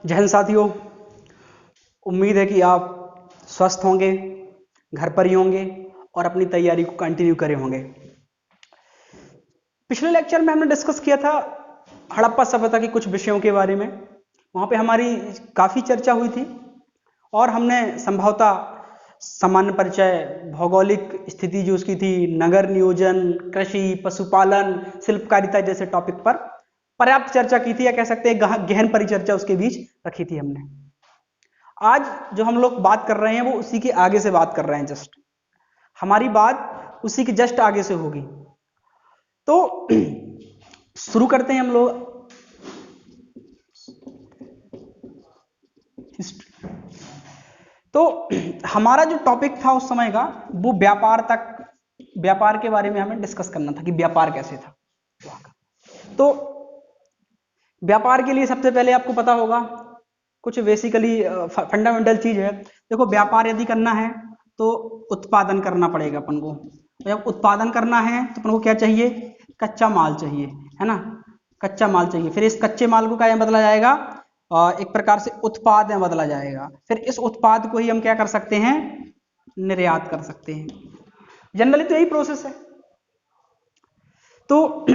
जय हिंद साथियों, उम्मीद है कि आप स्वस्थ होंगे, घर पर ही होंगे और अपनी तैयारी को कंटिन्यू करे होंगे। पिछले लेक्चर में हमने डिस्कस किया था हड़प्पा सभ्यता के कुछ विषयों के बारे में। वहां पे हमारी काफी चर्चा हुई थी और हमने संभवतः सामान्य परिचय, भौगोलिक स्थिति जो उसकी थी, नगर नियोजन, कृषि, पशुपालन, शिल्पकारिता जैसे टॉपिक पर पर्याप्त चर्चा की थी, या कह सकते हैं गहन परिचर्चा उसके बीच रखी थी हमने। आज जो हम लोग बात कर रहे हैं वो उसी के आगे से बात कर रहे हैं। जस्ट हमारी बात उसी के जस्ट आगे से होगी। तो शुरू करते हैं हम लोग। तो हमारा जो टॉपिक था उस समय का वो व्यापार के बारे में हमें डिस्कस करना था कि व्यापार कैसे था। तो व्यापार के लिए सबसे पहले आपको पता होगा कुछ बेसिकली फंडामेंटल चीज है। देखो, व्यापार यदि करना है तो उत्पादन करना पड़ेगा अपन को। जब उत्पादन करना है तो अपन को क्या चाहिए? कच्चा माल चाहिए, है ना। कच्चा माल चाहिए। फिर इस कच्चे माल को क्या बदला जाएगा? एक प्रकार से उत्पाद में बदला जाएगा। फिर इस उत्पाद को ही हम क्या कर सकते हैं? निर्यात कर सकते हैं। जनरली तो यही प्रोसेस है। तो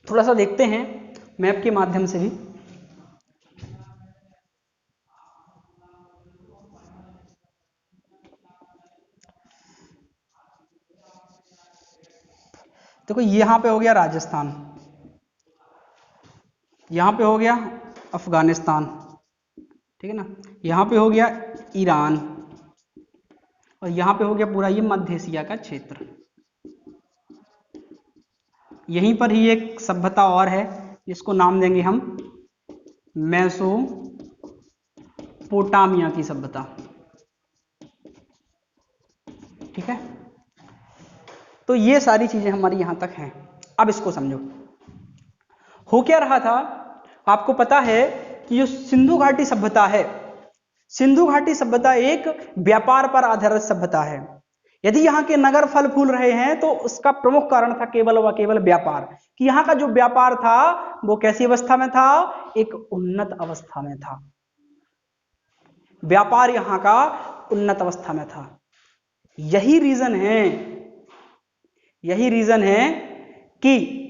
थोड़ा सा देखते हैं मैप के माध्यम से भी। देखो, यहां पे हो गया राजस्थान, यहां पे हो गया अफगानिस्तान, ठीक है ना। यहां पे हो गया ईरान और यहां पे हो गया पूरा ये मध्य एशिया का क्षेत्र। यहीं पर ही एक सभ्यता और है जिसको नाम देंगे हम मेसोपोटामिया की सभ्यता, ठीक है। तो ये सारी चीजें हमारी यहां तक हैं। अब इसको समझो, हो क्या रहा था। आपको पता है कि जो सिंधु घाटी सभ्यता है, सिंधु घाटी सभ्यता एक व्यापार पर आधारित सभ्यता है। यदि यहाँ के नगर फल फूल रहे हैं तो उसका प्रमुख कारण था केवल व केवल व्यापार। कि यहाँ का जो व्यापार था वो कैसी अवस्था में था? एक उन्नत अवस्था में था। व्यापार यहाँ का उन्नत अवस्था में था। यही रीजन है कि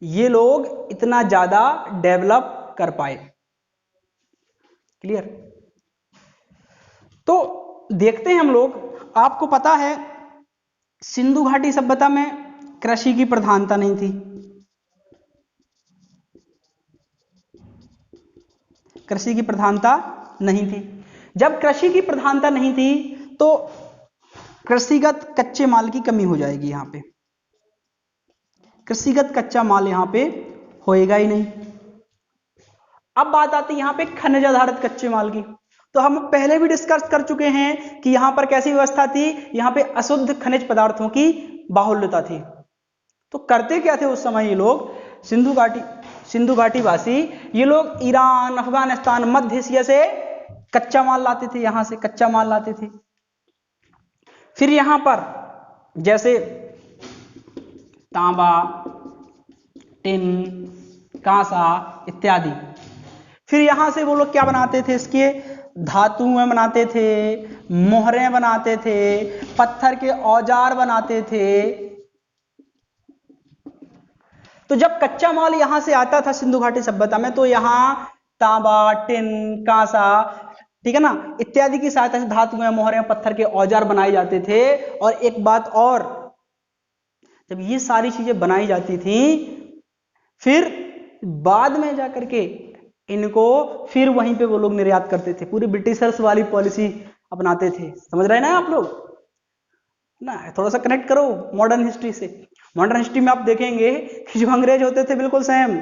ये लोग इतना ज्यादा डेवलप कर पाए। क्लियर? तो देखते हैं हम लोग। आपको पता है सिंधु घाटी सभ्यता में कृषि की प्रधानता नहीं थी। कृषि की प्रधानता नहीं थी। जब कृषि की प्रधानता नहीं थी तो कृषिगत कच्चे माल की कमी हो जाएगी। यहां पे कृषिगत कच्चा माल यहां पे होएगा ही नहीं। अब बात आती है यहां पे खनिज आधारित कच्चे माल की। तो हम पहले भी डिस्कस कर चुके हैं कि यहां पर कैसी व्यवस्था थी। यहां पे अशुद्ध खनिज पदार्थों की बाहुल्यता थी। तो करते क्या थे उस समय ये लोग? सिंधु घाटी वासी ये लोग ईरान, अफगानिस्तान, मध्य एशिया से कच्चा माल लाते थे। यहां से कच्चा माल लाते थे। फिर यहां पर जैसे तांबा, टिन, कांसा इत्यादि। फिर यहां से वो लोग क्या बनाते थे? इसके धातुएं बनाते थे, मोहरें बनाते थे, पत्थर के औजार बनाते थे। तो जब कच्चा माल यहां से आता था सिंधु घाटी सभ्यता में तो यहां तांबा, टिन, कांसा, ठीक है ना, इत्यादि की सहायता से धातुएं, मोहरें, पत्थर के औजार बनाए जाते थे। और एक बात और, जब ये सारी चीजें बनाई जाती थी फिर बाद में जाकर के इनको फिर वहीं पे वो लोग निर्यात करते थे। पूरी ब्रिटिशर्स वाली पॉलिसी अपनाते थे। समझ रहे हैं ना आप लोग ना? थोड़ा सा कनेक्ट करो मॉडर्न हिस्ट्री से। मॉडर्न हिस्ट्री में आप देखेंगे कि जो अंग्रेज होते थे बिल्कुल सेम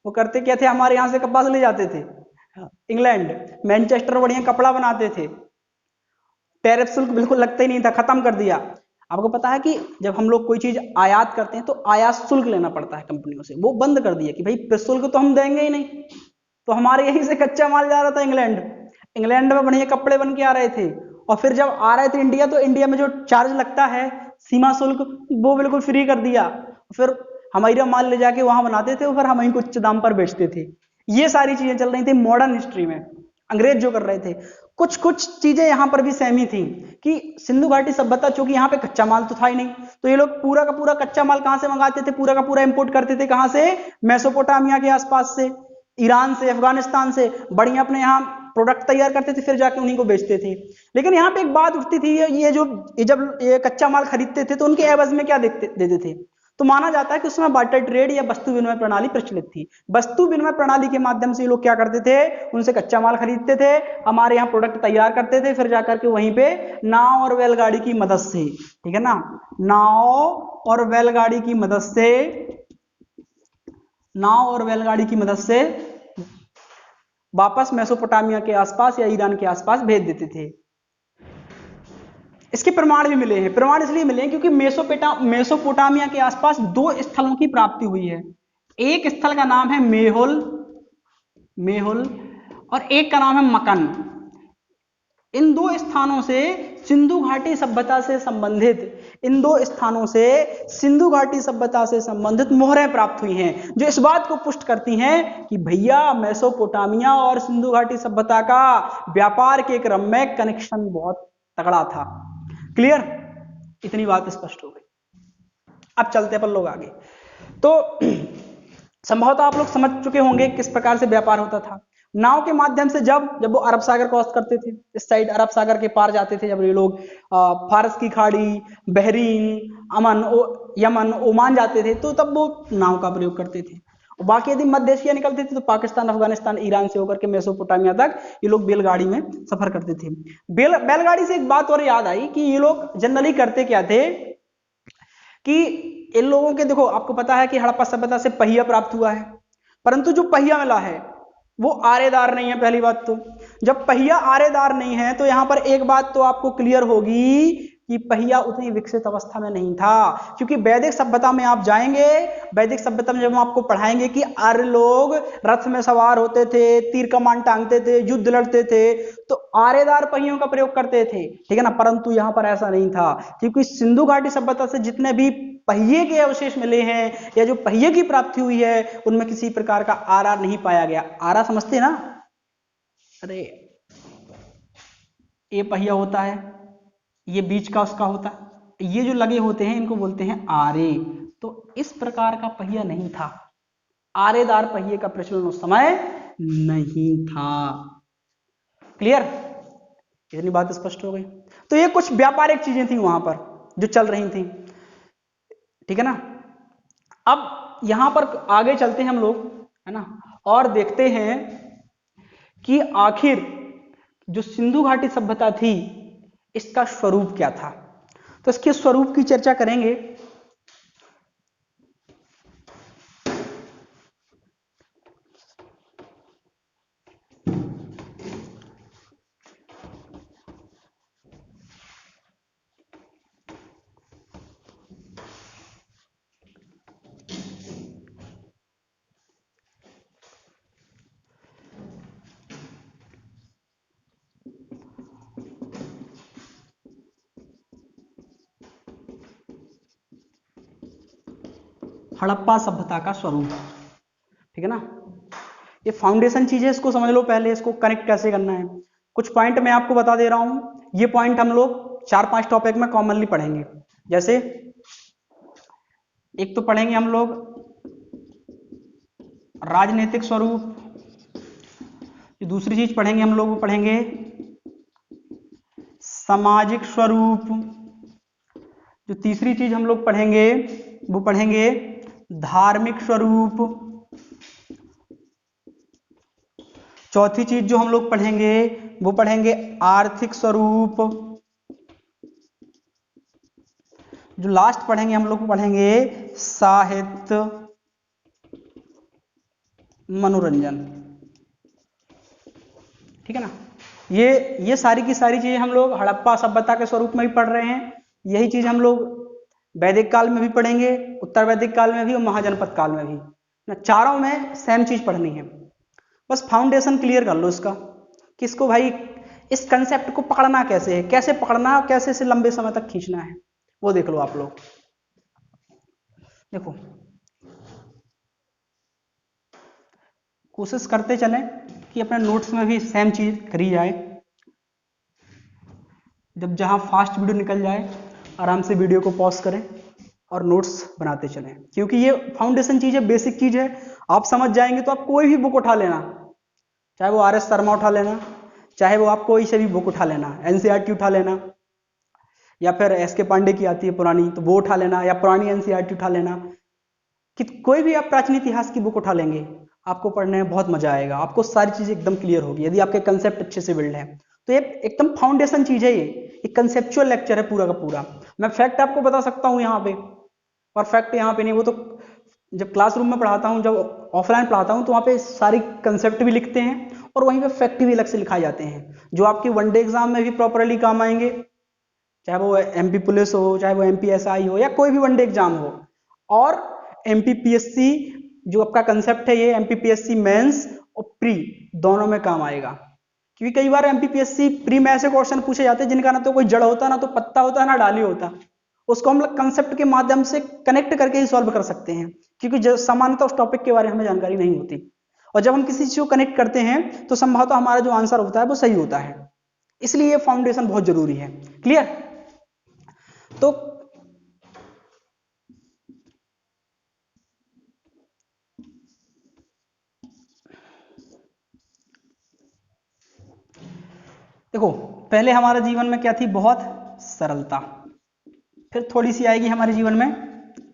वो करते क्या थे? हमारे यहां से कपास ले जाते थे इंग्लैंड, मैनचेस्टर बढ़िया कपड़ा बनाते थे। टैरिफ शुल्क बिल्कुल लगता ही नहीं था, खत्म कर दिया। आपको पता है कि जब हम लोग कोई चीज आयात करते हैं तो आयात शुल्क लेना पड़ता है कंपनियों से। वो बंद कर दिया कि भाई प्रशुल्क तो हम देंगे ही नहीं। तो हमारे यहीं से कच्चा माल जा रहा था इंग्लैंड में बढ़िया कपड़े बन के आ रहे थे। और फिर जब आ रहे थे इंडिया तो इंडिया में जो चार्ज लगता है सीमा शुल्क वो बिल्कुल फ्री कर दिया। फिर हमारा माल ले जाके वहां बनाते थे और फिर हम वहीं को उच्च दाम पर बेचते थे। ये सारी चीजें चल रही थी मॉडर्न हिस्ट्री में, अंग्रेज जो कर रहे थे। कुछ कुछ चीजें यहां पर भी सहमी थी कि सिंधु घाटी सभ्यता, चूंकि यहाँ पे कच्चा माल तो था ही नहीं, तो ये लोग पूरा का पूरा कच्चा माल कहां से मंगाते थे, पूरा का पूरा इंपोर्ट करते थे। कहां से? मेसोपोटामिया के आसपास से, ईरान से, अफगानिस्तान से बढ़िया अपने यहाँ प्रोडक्ट तैयार करते थे, फिर जाके उन्हीं को बेचते थे। लेकिन यहाँ पे एक बात उठती थी, ये जब ये कच्चा माल खरीदते थे तो उनके एवज में क्या देते थे? तो माना जाता है कि उसमें बार्टर ट्रेड या वस्तु विनिमय प्रणाली प्रचलित थी। वस्तु विनिमय प्रणाली के माध्यम से ये लोग क्या करते थे? उनसे कच्चा माल खरीदते थे, हमारे यहाँ प्रोडक्ट तैयार करते थे, फिर जाकर के वहीं पे नाव और बैलगाड़ी की मदद से, ठीक है ना, नाव और बैलगाड़ी की मदद से, नाव और बैलगाड़ी की मदद से वापस मेसोपोटामिया के आसपास या ईरान के आसपास भेज देते थे। इसके प्रमाण भी मिले हैं। प्रमाण इसलिए मिले हैं क्योंकि मेसोपोटामिया के आसपास दो स्थलों की प्राप्ति हुई है। एक स्थल का नाम है मेहुल, मेहुल, और एक का नाम है मकन। इन दो स्थानों से सिंधु घाटी सभ्यता से संबंधित, इन दो स्थानों से सिंधु घाटी सभ्यता से संबंधित मोहरें प्राप्त हुई हैं, जो इस बात को पुष्ट करती हैं कि भैया मेसोपोटामिया और सिंधु घाटी सभ्यता का व्यापार के क्रम में कनेक्शन बहुत तगड़ा था। क्लियर? इतनी बात स्पष्ट हो गई। अब चलते अपन लोग आगे। तो संभवतः आप लोग समझ चुके होंगे किस प्रकार से व्यापार होता था। नाव के माध्यम से जब वो अरब सागर क्रॉस करते थे, इस साइड अरब सागर के पार जाते थे, जब ये लोग फारस की खाड़ी, बहरीन, यमन, ओमान जाते थे, तो तब वो नाव का प्रयोग करते थे। और बाकी यदि मध्य एशिया निकलते थे तो पाकिस्तान, अफगानिस्तान, ईरान से होकर के मेसोपोटामिया तक ये लोग बैलगाड़ी में सफर करते थे। बैलगाड़ी से एक बात और याद आई कि ये लोग जनरली करते क्या थे कि इन लोगों के, देखो आपको पता है कि हड़प्पा सभ्यता से पहिया प्राप्त हुआ है, परंतु जो पहिया मिला है वो आरेदार नहीं है। पहली बात तो जब पहिया आरेदार नहीं है तो यहां पर एक बात तो आपको क्लियर होगी कि पहिया उतनी विकसित अवस्था में नहीं था। क्योंकि वैदिक सभ्यता में आप जाएंगे, वैदिक सभ्यता में जब हम आपको पढ़ाएंगे कि आर्य लोग रथ में सवार होते थे, तीर कमान टांगते थे, युद्ध लड़ते थे, तो आरेदार पहियों का प्रयोग करते थे, ठीक है ना। परंतु यहां पर ऐसा नहीं था, क्योंकि सिंधु घाटी सभ्यता से जितने भी पहिए के अवशेष मिले हैं या जो पहिए की प्राप्ति हुई है, उनमें किसी प्रकार का आरा नहीं पाया गया। आरा समझते ना? अरे ये पहिया होता है, ये बीच का उसका होता है, ये जो लगे होते हैं इनको बोलते हैं आरे। तो इस प्रकार का पहिया नहीं था, आरेदार पहिए का प्रचलन उस समय नहीं था। क्लियर? इतनी बात स्पष्ट हो गई। तो ये कुछ व्यापारिक चीजें थी वहां पर जो चल रही थी, ठीक है ना। अब यहां पर आगे चलते हैं हम लोग, है ना, और देखते हैं कि आखिर जो सिंधु घाटी सभ्यता थी इसका स्वरूप क्या था। तो इसके स्वरूप की चर्चा करेंगे। हड़प्पा सभ्यता का स्वरूप, ठीक है ना। ये फाउंडेशन चीज है, इसको समझ लो पहले, इसको कनेक्ट कैसे करना है। कुछ पॉइंट मैं आपको बता दे रहा हूं, ये पॉइंट हम लोग 4-5 टॉपिक में कॉमनली पढ़ेंगे। जैसे एक तो पढ़ेंगे हम लोग राजनीतिक स्वरूप, दूसरी चीज पढ़ेंगे हम लोग, वो पढ़ेंगे सामाजिक स्वरूप, जो तीसरी चीज हम लोग पढ़ेंगे वो पढ़ेंगे धार्मिक स्वरूप, चौथी चीज जो हम लोग पढ़ेंगे वो पढ़ेंगे आर्थिक स्वरूप, जो लास्ट पढ़ेंगे हम लोग पढ़ेंगे साहित्य, मनोरंजन, ठीक है ना। ये सारी की सारी चीजें हम लोग हड़प्पा सभ्यता के स्वरूप में भी पढ़ रहे हैं। यही चीज हम लोग वैदिक काल में भी पढ़ेंगे, उत्तर वैदिक काल में भी और महाजनपद काल में भी ना। चारों में सेम चीज पढ़नी है। बस फाउंडेशन क्लियर कर लो इसका, कि इसको भाई इस कंसेप्ट को पकड़ना कैसे है, कैसे पकड़ना है, कैसे इसे लंबे समय तक खींचना है, वो देख लो आप लोग। देखो कोशिश करते चलें कि अपने नोट्स में भी सेम चीज करी जाए। जब जहां फास्ट वीडियो निकल जाए आराम से वीडियो को पॉज करें और नोट्स बनाते चलें, क्योंकि ये फाउंडेशन चीज है, बेसिक चीज है। आप समझ जाएंगे तो आप कोई भी बुक उठा लेना, चाहे वो आर.एस. शर्मा उठा लेना, चाहे वो आप कोई से भी बुक उठा लेना, एनसीईआरटी उठा लेना, या फिर एस.के. पांडे की आती है पुरानी तो वो उठा लेना, या पुरानी एनसीईआरटी उठा लेना, कि कोई भी आप प्राचीन इतिहास की बुक उठा लेंगे आपको पढ़ने में बहुत मजा आएगा, आपको सारी चीजें एकदम क्लियर होगी यदि आपके कंसेप्ट अच्छे से बिल्ड है। तो ये एकदम फाउंडेशन चीज है, ये कंसेप्चुअल लेक्चर है पूरा का पूरा। मैं फैक्ट आपको बता सकता हूँ यहाँ पे, और फैक्ट यहाँ पे नहीं, वो तो जब क्लासरूम में पढ़ाता हूँ, जब ऑफलाइन पढ़ाता हूँ तो वहाँ पे सारी कंसेप्ट भी लिखते हैं और वहीं पे फैक्ट भी अलग से लिखाए जाते हैं, जो आपके वनडे एग्जाम में भी प्रॉपरली काम आएंगे, चाहे वो एमपी पुलिस हो, चाहे वो एमपी एसआई हो, या कोई भी वनडे एग्जाम हो। और एमपीपीएससी जो आपका कंसेप्ट है, ये एमपीपीएससी मेंस और प्री दोनों में काम आएगा, क्योंकि कई बार एमपीपीएससी प्री में ऐसे क्वेश्चन पूछे जाते हैं जिनका ना तो कोई जड़ होता, ना तो पत्ता होता, ना डाली होता। उसको हम लोग कंसेप्ट के माध्यम से कनेक्ट करके ही सॉल्व कर सकते हैं, क्योंकि सामान्यतः उस टॉपिक के बारे में हमें जानकारी नहीं होती, और जब हम किसी चीज को कनेक्ट करते हैं तो संभवतः हमारा जो आंसर होता है वो सही होता है। इसलिए फाउंडेशन बहुत जरूरी है। क्लियर? तो देखो, पहले हमारे जीवन में क्या थी, बहुत सरलता, फिर थोड़ी सी आएगी हमारे जीवन में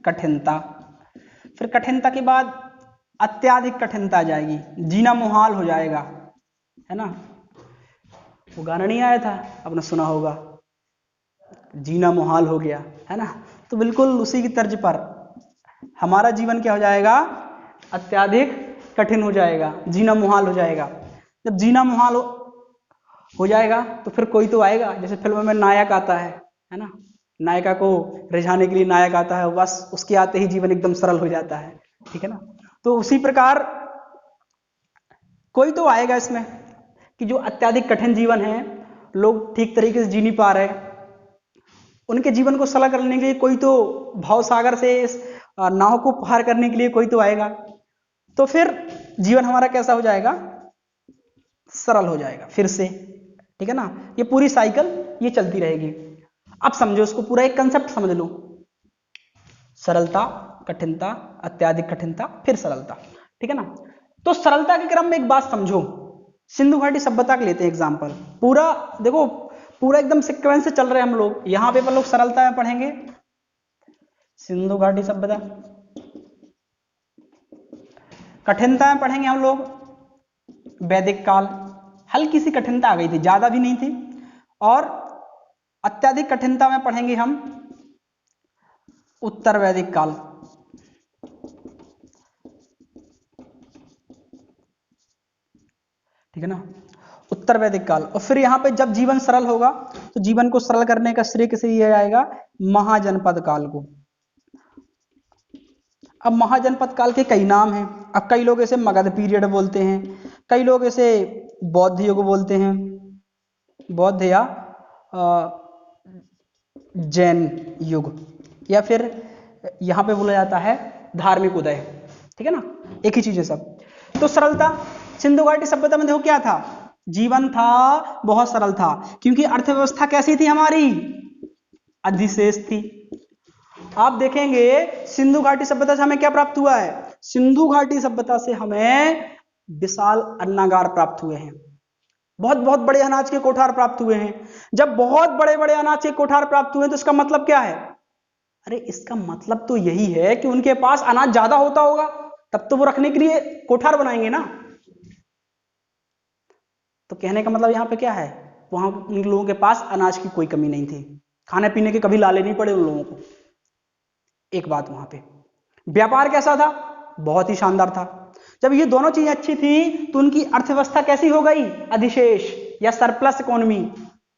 कठिनता, फिर कठिनता के बाद अत्याधिक कठिनता आ जाएगी, जीना मुहाल हो जाएगा, है ना। वो गाना नहीं आया था, आपने सुना होगा, जीना मुहाल हो गया, है ना। तो बिल्कुल उसी की तर्ज पर हमारा जीवन क्या हो जाएगा, अत्याधिक कठिन हो जाएगा, जीना मुहाल हो जाएगा। जब जीना मुहाल हो जाएगा तो फिर कोई तो आएगा, जैसे फिल्म में नायक आता है ना, नायिका को रिझाने के लिए नायक आता है, बस उसके आते ही जीवन एकदम सरल हो जाता है, ठीक है ना। तो उसी प्रकार कोई तो आएगा इसमें कि जो अत्याधिक कठिन जीवन है, लोग ठीक तरीके से जी नहीं पा रहे, उनके जीवन को सरल करने के लिए कोई तो भाव सागर से इस नाव को पार करने के लिए कोई तो आएगा, तो फिर जीवन हमारा कैसा हो जाएगा, सरल हो जाएगा फिर से, ठीक है ना। ये पूरी साइकिल ये चलती रहेगी। अब समझो इसको पूरा, एक कंसेप्ट समझ लो, सरलता, कठिनता, अत्याधिक कठिनता, फिर सरलता, ठीक है ना। तो सरलता के क्रम में एक बात समझो, सिंधु घाटी सभ्यता के लेते हैं एग्जांपल, पूरा देखो, पूरा एकदम सीक्वेंस से चल रहे हैं हम लोग। यहां पे लोग सरलता में पढ़ेंगे सिंधु घाटी सभ्यता, कठिनता में पढ़ेंगे हम लोग वैदिक काल, हल्की सी कठिनता आ गई थी, ज्यादा भी नहीं थी, और अत्याधिक कठिनता में पढ़ेंगे हम उत्तर वैदिक काल, ठीक है ना, उत्तर वैदिक काल। और फिर यहाँ पे जब जीवन सरल होगा तो जीवन को सरल करने का श्रेय किसे दिया जाएगा, महाजनपद काल को। अब महाजनपद काल के कई नाम हैं, अब कई लोग इसे मगध पीरियड बोलते हैं, कई लोग इसे बौद्ध युग बोलते हैं, बौद्ध या जैन युग, या फिर यहां पे बोला जाता है धार्मिक उदय, ठीक है ना, एक ही चीज है सब। तो सरलता, सिंधु घाटी सभ्यता में देखो क्या था, जीवन था बहुत सरल था, क्योंकि अर्थव्यवस्था कैसी थी हमारी, अधिशेष थी। आप देखेंगे सिंधु घाटी सभ्यता से हमें क्या प्राप्त हुआ है, सिंधु घाटी सभ्यता से हमें विशाल अन्नागार प्राप्त हुए हैं, बहुत बहुत बड़े अनाज के कोठार प्राप्त हुए हैं। जब बहुत बड़े बड़े अनाज के कोठार प्राप्त हुए तो इसका मतलब क्या है, अरे इसका मतलब तो यही है कि उनके पास अनाज ज्यादा होता होगा, तब तो वो रखने के लिए कोठार बनाएंगे ना। तो कहने का मतलब यहां पे क्या है, वहां उन लोगों के पास अनाज की कोई कमी नहीं थी, खाने पीने के कभी लाले नहीं पड़े उन लोगों को। एक बात, वहां पे व्यापार कैसा था, बहुत ही शानदार था। जब ये दोनों चीजें अच्छी थी तो उनकी अर्थव्यवस्था कैसी हो गई, अधिशेष या सरप्लस इकोनॉमी।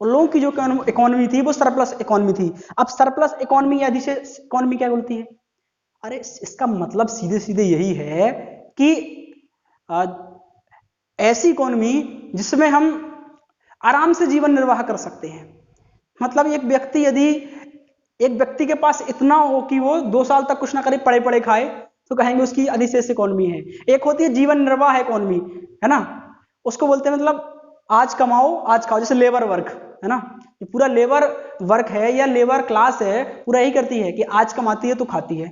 उन लोगों की जो इकोनॉमी थी वो सरप्लस इकोनॉमी थी। अब सरप्लस इकोनॉमी या अधिशेष इकोनॉमी क्या बोलती है, अरे इसका मतलब सीधे सीधे यही है कि ऐसी इकोनॉमी जिसमें हम आराम से जीवन निर्वाह कर सकते हैं। मतलब एक व्यक्ति के पास इतना हो कि वो 2 साल तक कुछ ना करे, पड़े पड़े खाए, तो कहेंगे उसकी अधिशेष इकोनॉमी है। एक होती है जीवन निर्वाह इकोनॉमी, है ना, उसको बोलते हैं मतलब आज कमाओ आज खाओ, जैसे लेबर वर्क, है ना, ये पूरा लेबर वर्क है या लेबर क्लास है, पूरा यही करती है कि आज कमाती है तो खाती है।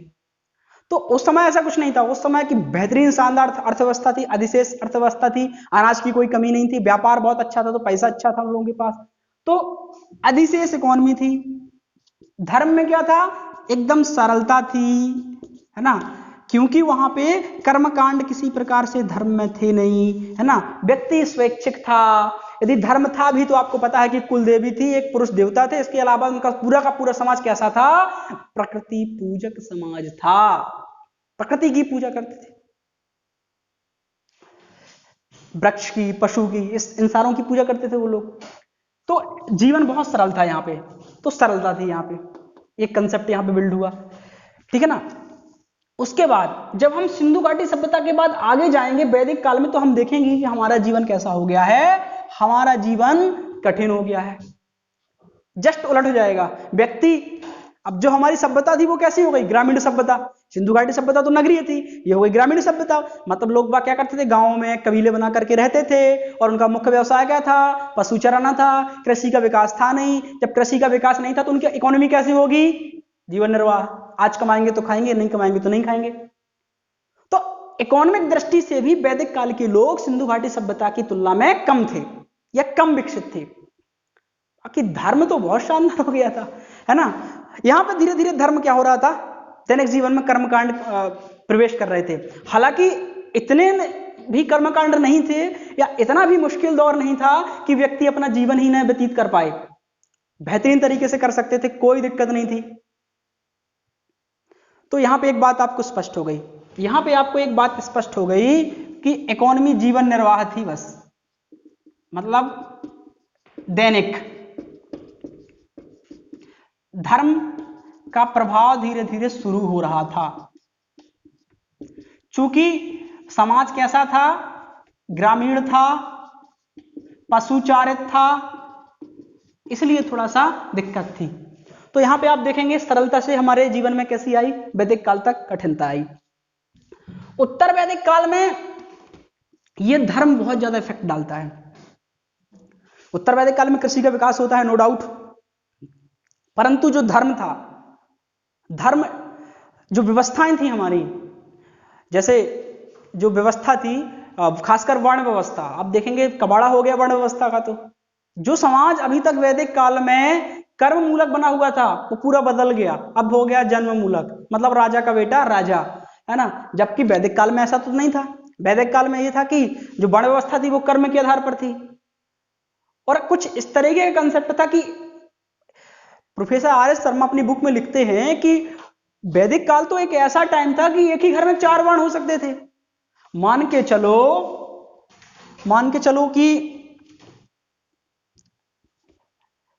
तो उस समय ऐसा कुछ नहीं था, उस समय की बेहतरीन शानदार अर्थव्यवस्था थी, अधिशेष अर्थव्यवस्था थी, अनाज की कोई कमी नहीं थी, व्यापार बहुत अच्छा था, तो पैसा अच्छा था उन लोगों के पास, तो अधिशेष इकोनॉमी थी। धर्म में क्या था, एकदम सरलता थी, है ना, क्योंकि वहां पे कर्मकांड किसी प्रकार से धर्म में थे नहीं, है ना, व्यक्ति स्वैच्छिक था। यदि धर्म था भी तो आपको पता है कि कुल देवी थी, एक पुरुष देवता थे, इसके अलावा उनका पूरा का पूरा समाज कैसा था, प्रकृति पूजक समाज था, प्रकृति की पूजा करते थे, वृक्ष की, पशु की, इन सारों की पूजा करते थे वो लोग। तो जीवन बहुत सरल था यहाँ पे, तो सरलता थी यहाँ पे, एक कंसेप्ट यहाँ पे बिल्ड हुआ, ठीक है ना। उसके बाद जब हम सिंधु घाटी सभ्यता के बाद आगे जाएंगे वैदिक काल में, तो हम देखेंगे कि हमारा जीवन कैसा हो गया है, हमारा जीवन कठिन हो गया है, जस्ट उलट हो जाएगा। व्यक्ति, अब जो हमारी सभ्यता थी वो कैसी हो गई, ग्रामीण सभ्यता। सिंधु घाटी सभ्यता तो नगरीय थी, ये हो गई ग्रामीण सभ्यता। मतलब लोग क्या करते थे, गांव में कबीले बना करके रहते थे, और उनका मुख्य व्यवसाय क्या था, पशु चराना था, कृषि का विकास था नहीं। जब कृषि का विकास नहीं था तो उनकी इकोनॉमी कैसी होगी, जीवन निर्वाह, आज कमाएंगे तो खाएंगे, नहीं कमाएंगे तो नहीं खाएंगे। तो इकोनॉमिक दृष्टि से भी वैदिक काल के लोग सिंधु घाटी सभ्यता की तुलना में कम थे या कम विकसित थे। बाकी धर्म तो बहुत शानदार हो गया था, है ना। यहां पर धीरे धीरे धर्म क्या हो रहा था, दैनिक जीवन में कर्मकांड प्रवेश कर रहे थे। हालांकि इतने भी कर्मकांड नहीं थे या इतना भी मुश्किल दौर नहीं था कि व्यक्ति अपना जीवन ही न व्यतीत कर पाए, बेहतरीन तरीके से कर सकते थे, कोई दिक्कत नहीं थी। तो यहां पे एक बात आपको स्पष्ट हो गई, यहां पे आपको एक बात स्पष्ट हो गई कि इकोनॉमी जीवन निर्वाह थी बस, मतलब दैनिक। धर्म का प्रभाव धीरे धीरे शुरू हो रहा था, चूंकि समाज कैसा था, ग्रामीण था, पशुचारित था, इसलिए थोड़ा सा दिक्कत थी। तो यहां पे आप देखेंगे सरलता से हमारे जीवन में कैसी आई, वैदिक काल तक कठिनता आई। उत्तर वैदिक काल में यह धर्म बहुत ज्यादा इफेक्ट डालता है। उत्तर वैदिक काल में कृषि का विकास होता है, नो डाउट, परंतु जो धर्म था, धर्म जो व्यवस्थाएं थी हमारी, जैसे जो व्यवस्था थी खासकर वर्ण व्यवस्था, अब देखेंगे कबाड़ा हो गया वर्ण व्यवस्था का। तो जो समाज अभी तक वैदिक काल में कर्म मूलक बना हुआ था वो पूरा बदल गया, अब हो गया जन्म मूलक, मतलब राजा का बेटा राजा, है ना। जबकि वैदिक काल में ऐसा तो नहीं था, वैदिक काल में ये था कि जो वर्ण व्यवस्था थी वो कर्म के आधार पर थी। और कुछ इस तरीके का कंसेप्ट था कि प्रोफेसर आर.एस. शर्मा अपनी बुक में लिखते हैं कि वैदिक काल तो एक ऐसा टाइम था कि एक ही घर में 4 वर्ण हो सकते थे। मान के चलो कि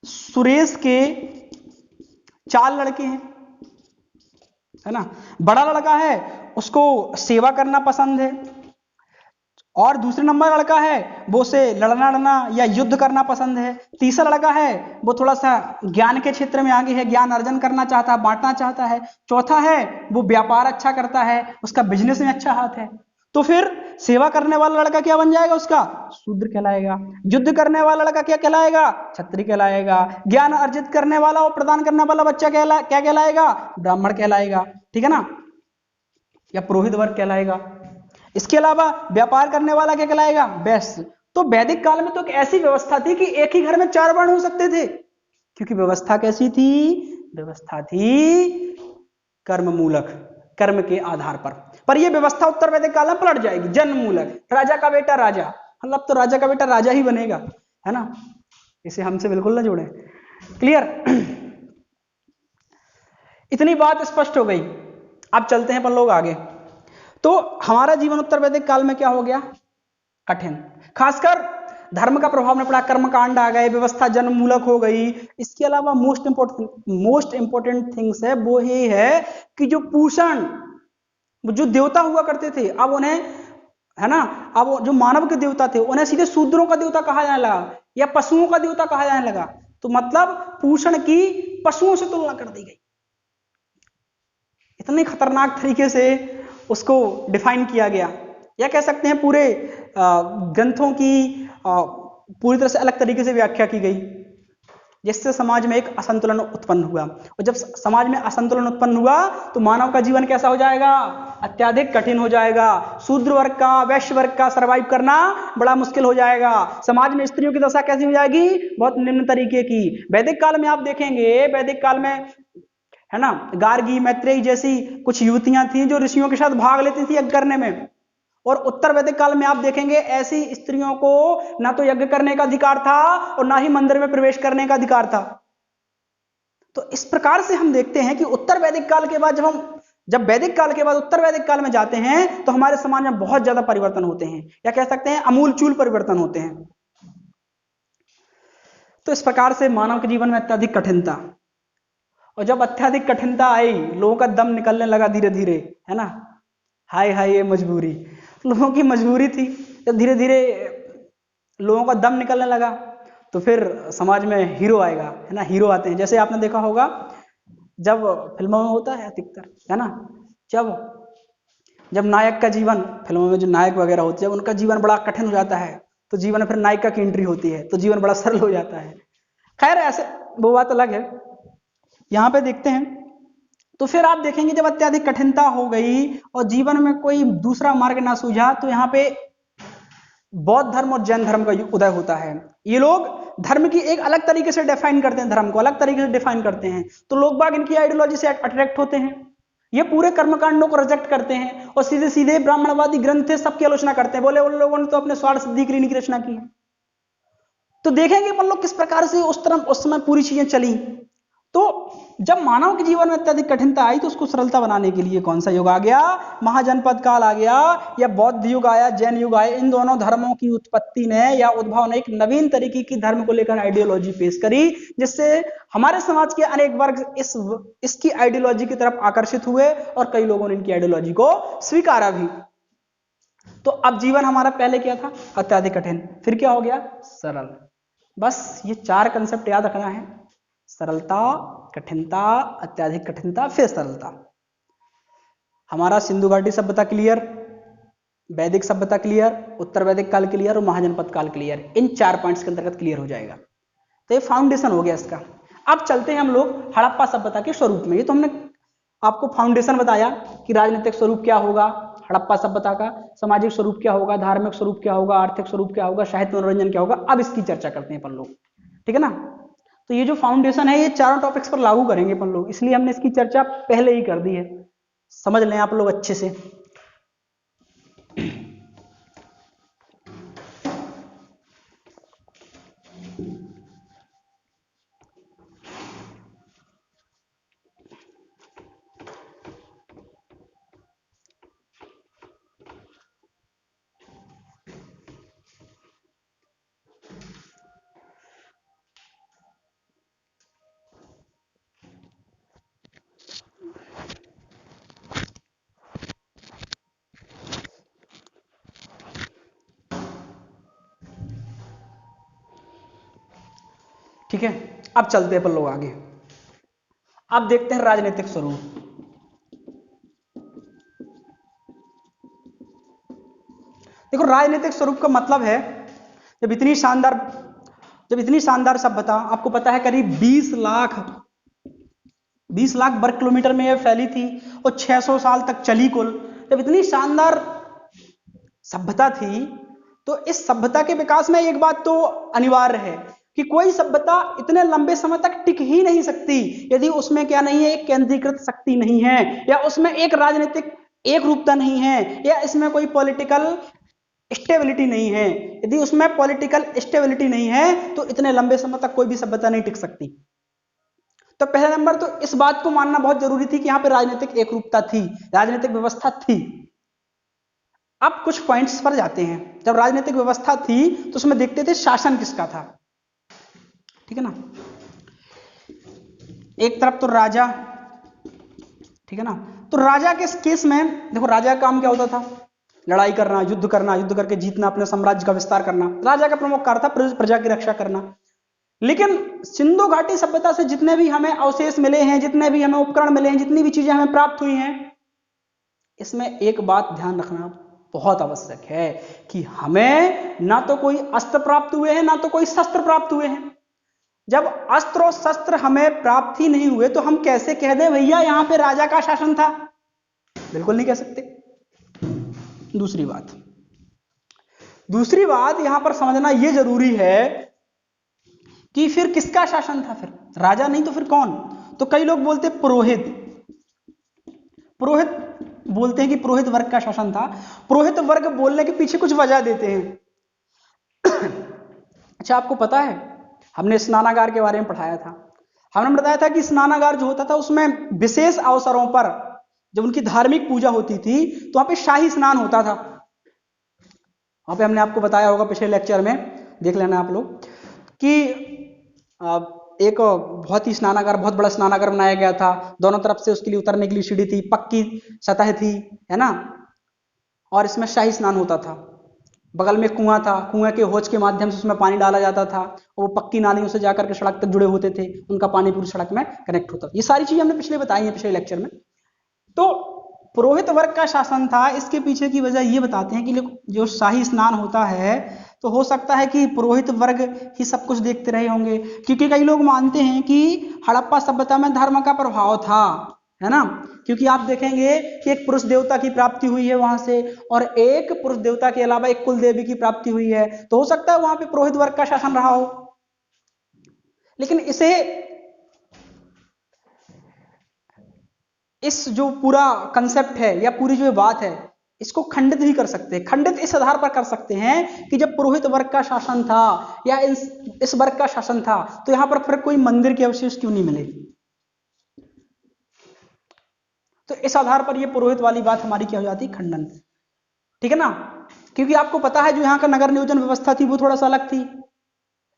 सुरेश के 4 लड़के हैं, है ना। बड़ा लड़का है उसको सेवा करना पसंद है, और दूसरे नंबर लड़का है वो उसे लड़ना या युद्ध करना पसंद है, तीसरा लड़का है वो थोड़ा सा ज्ञान के क्षेत्र में आगे है, ज्ञान अर्जन करना चाहता है, बांटना चाहता है, चौथा है वो व्यापार अच्छा करता है, उसका बिजनेस में अच्छा हाथ है। तो फिर सेवा करने वाला लड़का क्या बन जाएगा, उसका शूद्र कहलाएगा। युद्ध करने वाला लड़का क्या कहलाएगा, क्षत्रिय कहलाएगा। ज्ञान अर्जित करने वाला और प्रदान करने वाला बच्चा क्या कहलाएगा, ब्राह्मण कहलाएगा, ठीक है ना, या पुरोहित वर्ग कहलाएगा। इसके अलावा व्यापार करने वाला क्या कहलाएगा, वैश्य। तो वैदिक काल में तो एक ऐसी व्यवस्था थी कि एक ही घर में 4 वर्ण हो सकते थे, क्योंकि व्यवस्था कैसी थी, व्यवस्था थी कर्म मूलक, कर्म के आधार पर यह व्यवस्था उत्तर वैदिक काल में पलट जाएगी, जन्म मूलक, राजा का बेटा राजा, मतलब तो राजा का बेटा राजा ही बनेगा, है ना। इसे हमसे बिल्कुल ना जोड़े, क्लियर। इतनी बात स्पष्ट हो गई। अब चलते हैं अपन लोग आगे। तो हमारा जीवन उत्तर वैदिक काल में क्या हो गया, कठिन। खासकर धर्म का प्रभाव में पड़ा, कर्मकांड आ गए, व्यवस्था जन्म मूलक हो गई। इसके अलावा मोस्ट इंपोर्टेंट थिंग्स है वो ये है कि जो पूषण, जो देवता हुआ करते थे, अब उन्हें, है ना, अब जो मानव के देवता थे उन्हें सीधे शूद्रों का देवता कहा जाने लगा या पशुओं का देवता कहा जाने लगा। तो मतलब पूषण की पशुओं से तुलना कर दी गई। इतनी खतरनाक तरीके से उसको डिफाइन किया गया, या कह सकते हैं पूरे ग्रंथों की पूरी तरह से अलग तरीके से व्याख्या की गई, जिससे समाज में एक असंतुलन उत्पन्न हुआ। और जब समाज में असंतुलन उत्पन्न हुआ तो मानव का जीवन कैसा हो जाएगा? अत्यधिक कठिन हो जाएगा। शूद्र वर्ग का, वैश्य वर्ग का सर्वाइव करना बड़ा मुश्किल हो जाएगा। समाज में स्त्रियों की दशा कैसी हो जाएगी? बहुत निम्न तरीके की। वैदिक काल में आप देखेंगे, वैदिक काल में है ना, गार्गी, मैत्रेयी जैसी कुछ युवतियां थीं जो ऋषियों के साथ भाग लेती थी यज्ञ करने में। और उत्तर वैदिक काल में आप देखेंगे ऐसी स्त्रियों को ना तो यज्ञ करने का अधिकार था और ना ही मंदिर में प्रवेश करने का अधिकार था। तो इस प्रकार से हम देखते हैं कि उत्तर वैदिक काल के बाद जब वैदिक काल के बाद उत्तर वैदिक काल में जाते हैं तो हमारे समाज में बहुत ज्यादा परिवर्तन होते हैं, या कह सकते हैं अमूलचूल परिवर्तन होते हैं। तो इस प्रकार से मानव के जीवन में अत्यधिक कठिनता, और जब अत्यधिक कठिनता आई, लोगों का दम निकलने लगा धीरे धीरे, है ना, हाय हाय ये मजबूरी, लोगों की मजबूरी थी। जब धीरे धीरे लोगों का दम निकलने लगा तो फिर समाज में हीरो आएगा, है ना, हीरो आते हैं। जैसे आपने देखा होगा जब फिल्मों में होता है अधिकतर, है ना, जब नायक का जीवन, फिल्मों में जो नायक वगैरह होते हैं, जब उनका जीवन बड़ा कठिन हो जाता है तो जीवन में फिर नायिका की एंट्री होती है तो जीवन बड़ा सरल हो जाता है। खैर ऐसे वो बात अलग है। यहां पे देखते हैं तो फिर आप देखेंगे जब अत्यधिक कठिनता हो गई और जीवन में कोई दूसरा मार्ग ना सूझा तो यहाँ पे बौद्ध धर्म और जैन धर्म का उदय होता है। ये लोग धर्म की एक अलग तरीके से डिफाइन करते हैं, धर्म को अलग तरीके से डिफाइन करते हैं, तो लोग बाग इनकी आइडियोलॉजी से अट्रैक्ट होते हैं। ये पूरे कर्मकांडों को रिजेक्ट करते हैं और सीधे सीधे ब्राह्मणवादी ग्रंथ सबकी आलोचना करते हैं। बोले उन लोगों ने तो अपने स्वार्थ सिद्धि के लिए इनकी रचना की है। तो देखेंगे अपन लोग किस प्रकार से उस समय पूरी चीजें चली। तो जब मानव के जीवन में अत्यधिक कठिनता आई तो उसको सरलता बनाने के लिए कौन सा युग आ गया? महाजनपद काल आ गया, या बौद्ध युग आया, जैन युग आया। इन दोनों धर्मों की उत्पत्ति ने या उद्भव ने एक नवीन तरीके की धर्म को लेकर आइडियोलॉजी पेश करी, जिससे हमारे समाज के अनेक वर्ग इसकी आइडियोलॉजी की तरफ आकर्षित हुए और कई लोगों ने इनकी आइडियोलॉजी को स्वीकारा भी। तो अब जीवन हमारा पहले क्या था? अत्यधिक कठिन, फिर क्या हो गया? सरल। बस ये 4 कंसेप्ट याद रखना है: सरलता, कठिनता, अत्यधिक कठिनता, फिर सरलता। हमारा सिंधु घाटी सभ्यता क्लियर, वैदिक सभ्यता क्लियर, उत्तर वैदिक काल क्लियर और महाजनपद काल क्लियर। इन 4 पॉइंट्स के अंतर्गत क्लियर हो जाएगा। तो ये फाउंडेशन हो गया इसका। अब चलते हैं हम लोग हड़प्पा सभ्यता के स्वरूप में। ये तो हमने आपको फाउंडेशन बताया कि राजनीतिक स्वरूप क्या होगा हड़प्पा सभ्यता का, सामाजिक स्वरूप क्या होगा, धार्मिक स्वरूप क्या होगा, आर्थिक स्वरूप क्या होगा, साहित्य मनोरंजन क्या होगा। अब इसकी चर्चा करते हैं अपन लोग, ठीक है ना। तो ये जो फाउंडेशन है ये चारों टॉपिक्स पर लागू करेंगे अपन लोग, इसलिए हमने इसकी चर्चा पहले ही कर दी है। समझ लें आप लोग अच्छे से। ठीक है, अब चलते हैं अपन लोग आगे। अब देखते हैं राजनीतिक स्वरूप। देखो राजनीतिक स्वरूप का मतलब है जब इतनी शानदार सभ्यता, आपको पता है करीब 20 लाख वर्ग किलोमीटर में यह फैली थी और 600 साल तक चली कुल। जब इतनी शानदार सभ्यता थी तो इस सभ्यता के विकास में एक बात तो अनिवार्य है कि कोई सभ्यता इतने लंबे समय तक टिक ही नहीं सकती यदि उसमें क्या नहीं है, एक केंद्रीकृत शक्ति नहीं है, या उसमें एक राजनीतिक एक रूपता नहीं है, या इसमें कोई पॉलिटिकल स्टेबिलिटी नहीं है। यदि उसमें पॉलिटिकल स्टेबिलिटी नहीं है तो इतने लंबे समय तक कोई भी सभ्यता नहीं टिक सकती। तो पहला नंबर तो इस बात को मानना बहुत जरूरी थी कि यहां पे राजनीतिक एक रूपता थी, राजनीतिक व्यवस्था थी। अब कुछ पॉइंट्स पर जाते हैं। जब राजनीतिक व्यवस्था थी तो उसमें देखते थे शासन किसका था, ठीक है ना। एक तरफ तो राजा, ठीक है ना। तो राजा के केस में देखो राजा का काम क्या होता था? लड़ाई करना, युद्ध करना, युद्ध करके जीतना, अपने साम्राज्य का विस्तार करना। राजा का प्रमुख कार्य था प्रजा की रक्षा करना। लेकिन सिंधु घाटी सभ्यता से जितने भी हमें अवशेष मिले हैं, जितने भी हमें उपकरण मिले हैं, जितनी भी चीजें हमें प्राप्त हुई हैं, इसमें एक बात ध्यान रखना बहुत आवश्यक है कि हमें ना तो कोई अस्त्र प्राप्त हुए हैं ना तो कोई शस्त्र प्राप्त हुए हैं। जब अस्त्र और शस्त्र हमें प्राप्त ही नहीं हुए तो हम कैसे कह दें भैया यहां पे राजा का शासन था? बिल्कुल नहीं कह सकते। दूसरी बात यहां पर समझना यह जरूरी है कि फिर किसका शासन था? फिर राजा नहीं तो फिर कौन? तो कई लोग बोलते पुरोहित बोलते हैं कि पुरोहित वर्ग का शासन था। पुरोहित वर्ग बोलने के पीछे कुछ वजह देते हैं। अच्छा, आपको पता है हमने स्नानागार के बारे में पढ़ाया था। हमने बताया था कि स्नानागार जो होता था उसमें विशेष अवसरों पर जब उनकी धार्मिक पूजा होती थी तो वहां पे शाही स्नान होता था। वहां पे हमने आपको बताया होगा पिछले लेक्चर में, देख लेना आप लोग, कि एक बहुत ही स्नानागार, बहुत बड़ा स्नानागार बनाया गया था। दोनों तरफ से उसके लिए उतरने के लिए सीढ़ी थी, पक्की सतह थी, है ना, और इसमें शाही स्नान होता था। बगल में कुआं था, कुएं के होज के माध्यम से उसमें पानी डाला जाता था। वो पक्की नालियों से जाकर के सड़क तक जुड़े होते थे, उनका पानी पूरी सड़क में कनेक्ट होता था। ये सारी चीजें हमने पिछले बताई हैं पिछले लेक्चर में। तो पुरोहित वर्ग का शासन था। इसके पीछे की वजह ये बताते हैं कि जो शाही स्नान होता है तो हो सकता है कि पुरोहित वर्ग ही सब कुछ देखते रहे होंगे, क्योंकि कई लोग मानते हैं कि हड़प्पा सभ्यता में धर्म का प्रभाव था, है ना, क्योंकि आप देखेंगे कि एक पुरुष देवता की प्राप्ति हुई है वहां से, और एक पुरुष देवता के अलावा एक कुल देवी की प्राप्ति हुई है, तो हो सकता है वहां पे पुरोहित वर्ग का शासन रहा हो। लेकिन इस जो पूरा कंसेप्ट है या पूरी जो बात है इसको खंडित भी कर सकते हैं। खंडित इस आधार पर कर सकते हैं कि जब पुरोहित वर्ग का शासन था या इस वर्ग का शासन था तो यहां पर फिर कोई मंदिर के अवशेष क्यों नहीं मिले। तो इस आधार पर यह पुरोहित वाली बात हमारी क्या हो जाती है? खंडन। ठीक है ना, क्योंकि आपको पता है जो यहाँ का नगर नियोजन व्यवस्था थी वो थोड़ा सा अलग थी।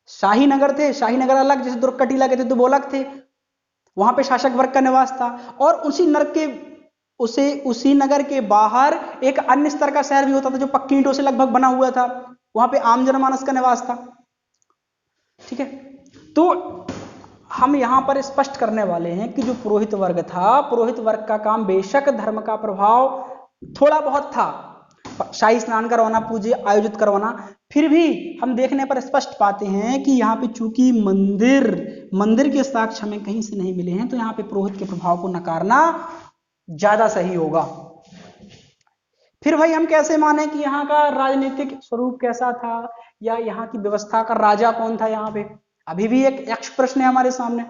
शाही नगर थे, शाही नगर अलग, जैसे दुर्ग कटीला के थे तो वो अलग थे, वहां पे शासक वर्ग का निवास था। और उसी नगर के बाहर एक अन्य स्तर का शहर भी होता था जो पक्की ईंटों से लगभग बना हुआ था, वहां पे आम जनमानस का निवास था। ठीक है, तो हम यहां पर स्पष्ट करने वाले हैं कि जो पुरोहित वर्ग था, पुरोहित वर्ग का काम बेशक धर्म का प्रभाव थोड़ा बहुत था, शाही स्नान करवाना, पूजा आयोजित करवाना, फिर भी हम देखने पर स्पष्ट पाते हैं कि यहाँ पे चूंकि मंदिर के साक्ष्य हमें कहीं से नहीं मिले हैं, तो यहाँ पे पुरोहित के प्रभाव को नकारना ज्यादा सही होगा। फिर भाई हम कैसे माने कि यहाँ का राजनीतिक स्वरूप कैसा था या यहाँ की व्यवस्था का राजा कौन था? यहाँ पे अभी भी एक यक्ष प्रश्न है हमारे सामने।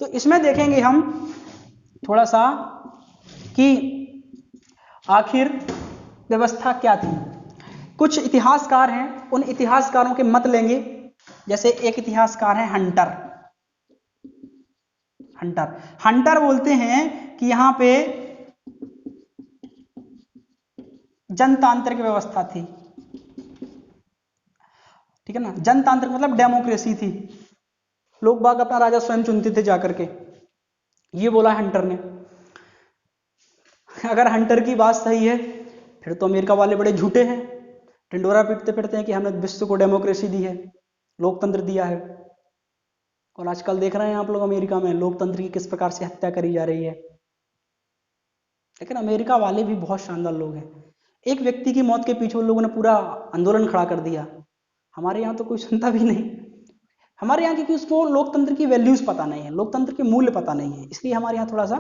तो इसमें देखेंगे हम थोड़ा सा कि आखिर व्यवस्था क्या थी। कुछ इतिहासकार हैं, उन इतिहासकारों के मत लेंगे। जैसे एक इतिहासकार है हंटर बोलते हैं कि यहां पे जनतांत्रिक व्यवस्था थी। ठीक है ना, जनतांत्रिक मतलब डेमोक्रेसी थी, लोग बाग अपना राजा स्वयं चुनते थे जाकर के, ये बोला हंटर ने। अगर हंटर की बात सही है फिर तो अमेरिका वाले बड़े झूठे हैं, टिंडोरा पीटते फिरते हैं कि हमने विश्व को डेमोक्रेसी दी है, लोकतंत्र दिया है। और आजकल देख रहे हैं आप लोग अमेरिका में लोकतंत्र की किस प्रकार से हत्या करी जा रही है। लेकिन अमेरिका वाले भी बहुत शानदार लोग हैं, एक व्यक्ति की मौत के पीछे उन लोगों ने पूरा आंदोलन खड़ा कर दिया। हमारे यहाँ तो कोई सुनता भी नहीं, हमारे यहाँ क्योंकि उसको लोकतंत्र की वैल्यूज पता नहीं है, लोकतंत्र के मूल्य पता नहीं है, इसलिए हमारे यहाँ थोड़ा सा,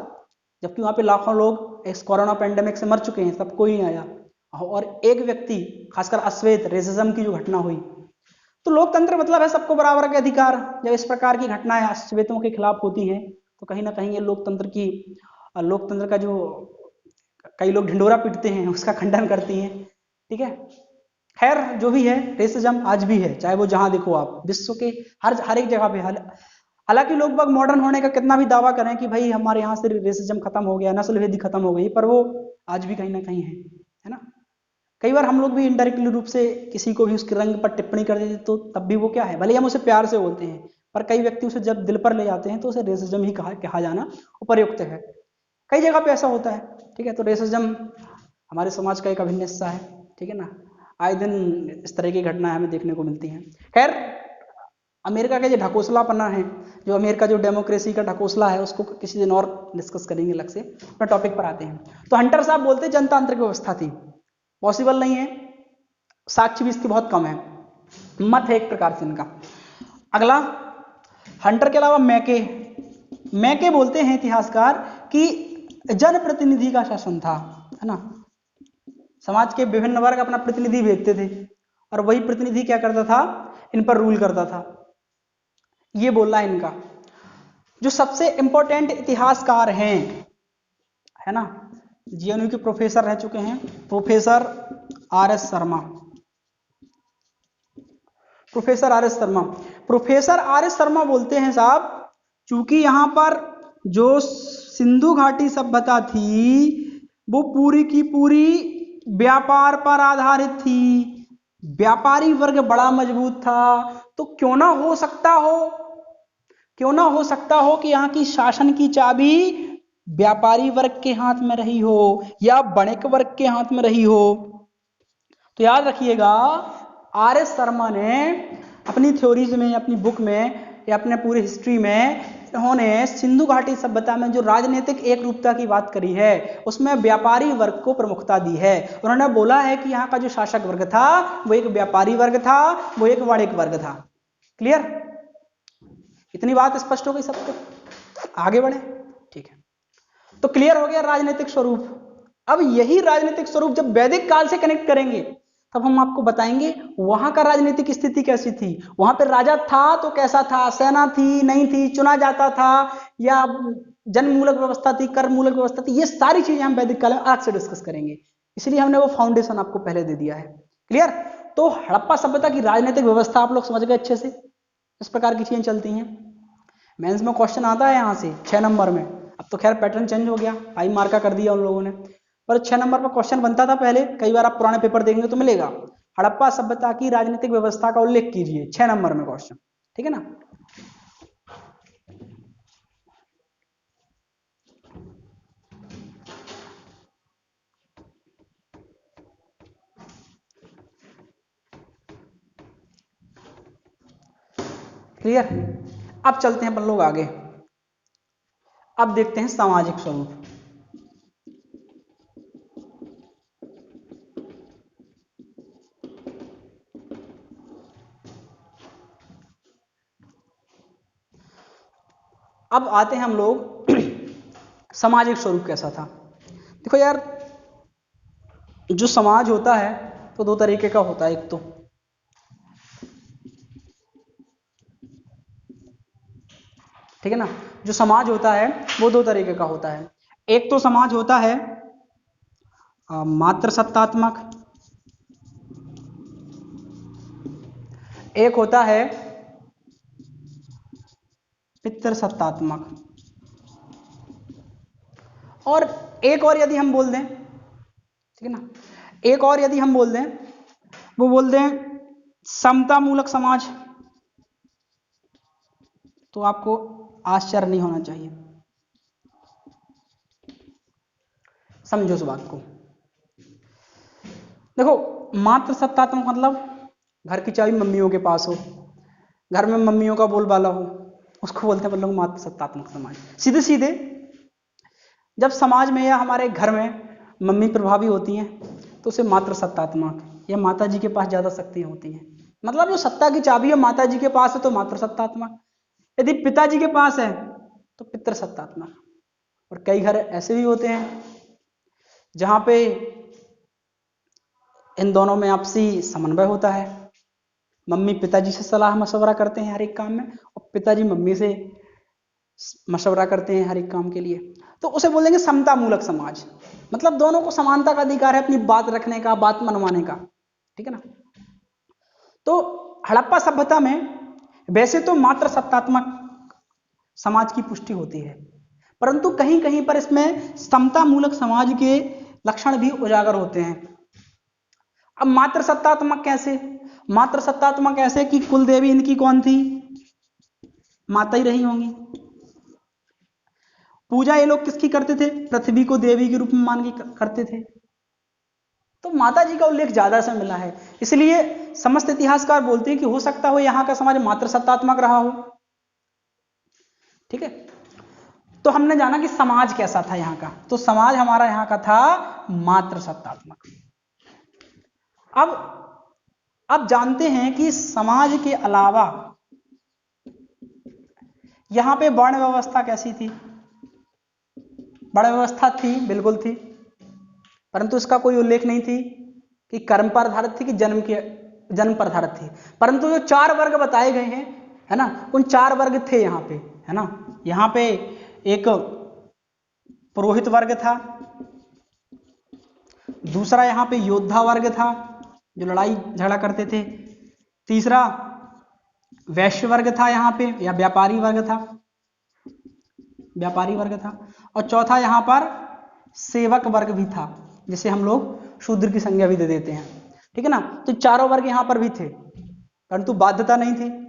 जबकि वहां पे लाखों लोग इस कोरोना पेंडेमिक से मर चुके हैं तब कोई नहीं आया, और एक व्यक्ति खासकर अश्वेत रेसिज्म की जो घटना हुई, तो लोकतंत्र मतलब है सबको बराबर के अधिकार। जब इस प्रकार की घटनाएं अश्वेतों के खिलाफ होती हैं तो कहीं ना कहीं ये लोकतंत्र का जो कई लोग ढिंडोरा पीटते हैं उसका खंडन करती हैं। ठीक है, खैर जो भी है, रेसिज्म आज भी है, चाहे वो जहां देखो आप, विश्व के हर एक जगह पे। हालांकि लोग बाग मॉडर्न होने का कितना भी दावा करें कि भाई हमारे यहाँ से रेसिज्म खत्म हो गया, नस्लभेदी खत्म हो गई, पर वो आज भी कहीं ना कहीं है ना। कई बार हम लोग भी इनडायरेक्टली रूप से किसी को भी उसके रंग पर टिप्पणी कर देते तो तब भी वो क्या है, भले हम उसे प्यार से बोलते हैं, पर कई व्यक्ति उसे जब दिल पर ले जाते हैं तो उसे रेसिज्म ही कहा जाना उपयुक्त है। कई जगह पे ऐसा होता है। ठीक है, तो रेसिज्म हमारे समाज का एक अभिन्न हिस्सा है। ठीक है ना, आए दिन इस तरह की घटनाएं हमें देखने को मिलती हैं। खैर अमेरिका का जो ढकोसलापना है, जो अमेरिका जो डेमोक्रेसी का ढकोसला है, उसको किसी दिन और डिस्कस करेंगे अलग से। अपना टॉपिक पर आते हैं। तो हंटर साहब बोलते जनतांत्रिक व्यवस्था थी, पॉसिबल नहीं है, साक्ष्य भी इसकी बहुत कम है, मत है एक प्रकार से इनका। अगला, हंटर के अलावा मैके, मैके बोलते हैं इतिहासकार कि जनप्रतिनिधि का शासन था, है ना, समाज के विभिन्न वर्ग अपना प्रतिनिधि भेजते थे और वही प्रतिनिधि क्या करता था, इन पर रूल करता था, ये बोलना है इनका। जो सबसे इंपॉर्टेंट इतिहासकार हैं, है ना, जेएनयू के प्रोफेसर रह चुके हैं, professor RS. Sharma, professor RS. Sharma, professor RS. Sharma बोलते हैं साहब, चूंकि यहां पर जो सिंधु घाटी सभ्यता थी वो पूरी की पूरी व्यापार पर आधारित थी, व्यापारी वर्ग बड़ा मजबूत था, तो क्यों ना हो सकता हो, क्यों ना हो सकता हो कि यहाँ की शासन की चाबी व्यापारी वर्ग के हाथ में रही हो या वणिक वर्ग के हाथ में रही हो। तो याद रखिएगा, आर.एस. शर्मा ने अपनी थ्योरीज में, अपनी बुक में या अपने पूरी हिस्ट्री में उन्होंने सिंधु घाटी सभ्यता में जो राजनीतिक एक रूपता की बात करी है उसमें व्यापारी वर्ग को प्रमुखता दी है। उन्होंने बोला है कि यहाँ का जो शासक वर्ग था वो एक व्यापारी वर्ग था, वो एक वणिक वर्ग था। क्लियर, इतनी बात स्पष्ट हो गई सबको, आगे बढ़े, ठीक है। तो क्लियर हो गया राजनीतिक स्वरूप। अब यही राजनीतिक स्वरूप जब वैदिक काल से कनेक्ट करेंगे तब हम आपको बताएंगे वहां का राजनीतिक स्थिति कैसी थी, वहां पे राजा था तो कैसा था, सेना थी नहीं थी, चुना जाता था या जनमूलक व्यवस्था थी, कर मूलक व्यवस्था थी, ये सारी चीजें हम वैदिक काल में अलग से डिस्कस करेंगे, इसलिए हमने वो फाउंडेशन आपको पहले दे दिया है। क्लियर, तो हड़प्पा सभ्यता की राजनीतिक व्यवस्था आप लोग समझ गए अच्छे से, इस प्रकार की चीजें चलती हैं। मेंस में क्वेश्चन आता है यहाँ से 6 नंबर में, अब तो खैर पैटर्न चेंज हो गया, 5 मार्क का कर दिया उन लोगों ने, पर 6 नंबर पर क्वेश्चन बनता था पहले, कई बार आप पुराने पेपर देखेंगे तो मिलेगा, हड़प्पा सभ्यता की राजनीतिक व्यवस्था का उल्लेख कीजिए, 6 नंबर में क्वेश्चन, ठीक है ना। क्लियर, अब चलते हैं अपन लोग आगे, अब देखते हैं सामाजिक स्वरूप। अब आते हैं हम लोग सामाजिक स्वरूप कैसा था। देखो यार, जो समाज होता है तो दो तरीके का होता है, एक तो ठीक है ना, जो समाज होता है वो दो तरीके का होता है। एक तो समाज होता है मात्र सत्तात्मक, एक होता है पितृ सत्तात्मक, और एक और यदि हम बोल दें, ठीक है ना, एक और यदि हम बोल दें, वो बोल दें समता मूलक समाज, तो आपको आश्चर्य नहीं होना चाहिए, समझो इस बात को। देखो, मात्र सत्तात्मक मतलब घर की चाबी मम्मियों के पास हो, घर में मम्मियों का बोलबाला हो, उसको बोलते हैं हम लोग मात्र सत्तात्मक समाज। सीधे सीधे जब समाज में या हमारे घर में मम्मी प्रभावी होती हैं तो उसे मात्र सत्तात्मक या माता जी के पास ज्यादा शक्तियां होती हैं, मतलब जो सत्ता की चाबी है माता जी के पास है तो मात्र सत्तात्मक, यदि पिताजी के पास है तो पितृ सत्तात्मक। और कई घर ऐसे भी होते हैं जहां पे इन दोनों में आपसी समन्वय होता है, मम्मी पिताजी से सलाह मशवरा करते हैं हर एक काम में और पिताजी मम्मी से मशवरा करते हैं हर एक काम के लिए, तो उसे बोलेंगे समता मूलक समाज, मतलब दोनों को समानता का अधिकार है अपनी बात रखने का, बात मनवाने का, ठीक है ना। तो हड़प्पा सभ्यता में वैसे तो मात्र सत्तात्मक समाज की पुष्टि होती है, परंतु कहीं कहीं पर इसमें समता मूलक समाज के लक्षण भी उजागर होते हैं। अब मात्र सत्तात्मक कैसे, मात्र सत्तात्मक ऐसे कि कुल देवी इनकी कौन थी, माता ही रही होंगी, पूजा ये लोग किसकी करते थे, पृथ्वी को देवी के रूप में मान के करते थे, तो माता जी का उल्लेख ज्यादा से मिला है, इसलिए समस्त इतिहासकार बोलते हैं कि हो सकता हो यहाँ का समाज मात्र सत्तात्मक रहा हो। ठीक है, तो हमने जाना कि समाज कैसा था यहाँ का, तो समाज हमारा यहाँ का था मात्र सत्तात्मक। अब जानते हैं कि समाज के अलावा यहां पे वर्ण व्यवस्था कैसी थी। वर्ण व्यवस्था थी, बिल्कुल थी, परंतु इसका कोई उल्लेख नहीं थी कि कर्म पर आधारित थी कि जन्म पर आधारित थी। परंतु जो 4 वर्ग बताए गए हैं, है ना, उन 4 वर्ग थे यहाँ पे, है ना। यहाँ पे एक पुरोहित वर्ग था, दूसरा यहाँ पे योद्धा वर्ग था जो लड़ाई झगड़ा करते थे, तीसरा वैश्य वर्ग था यहाँ पे, या व्यापारी वर्ग था, और चौथा यहाँ पर सेवक वर्ग भी था, जिसे हम लोग शूद्र की संज्ञा भी दे देते हैं। ठीक है ना, तो चारों वर्ग यहाँ पर भी थे, परंतु बाध्यता नहीं थी,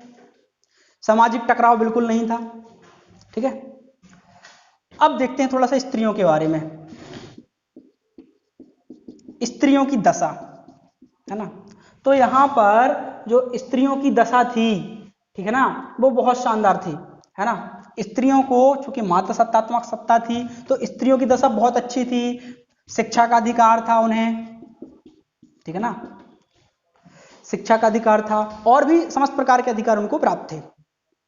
सामाजिक टकराव बिल्कुल नहीं था। ठीक है, अब देखते हैं थोड़ा सा स्त्रियों के बारे में। स्त्रियों की दशा, है ना, तो यहां पर जो स्त्रियों की दशा थी, ठीक है ना, वो बहुत शानदार थी, है ना। स्त्रियों को, चूंकि मात्र सत्तात्मक सत्ता थी, तो स्त्रियों की दशा बहुत अच्छी थी, शिक्षा का अधिकार था उन्हें, ठीक है ना, शिक्षा का अधिकार था, और भी समस्त प्रकार के अधिकार उनको प्राप्त थे।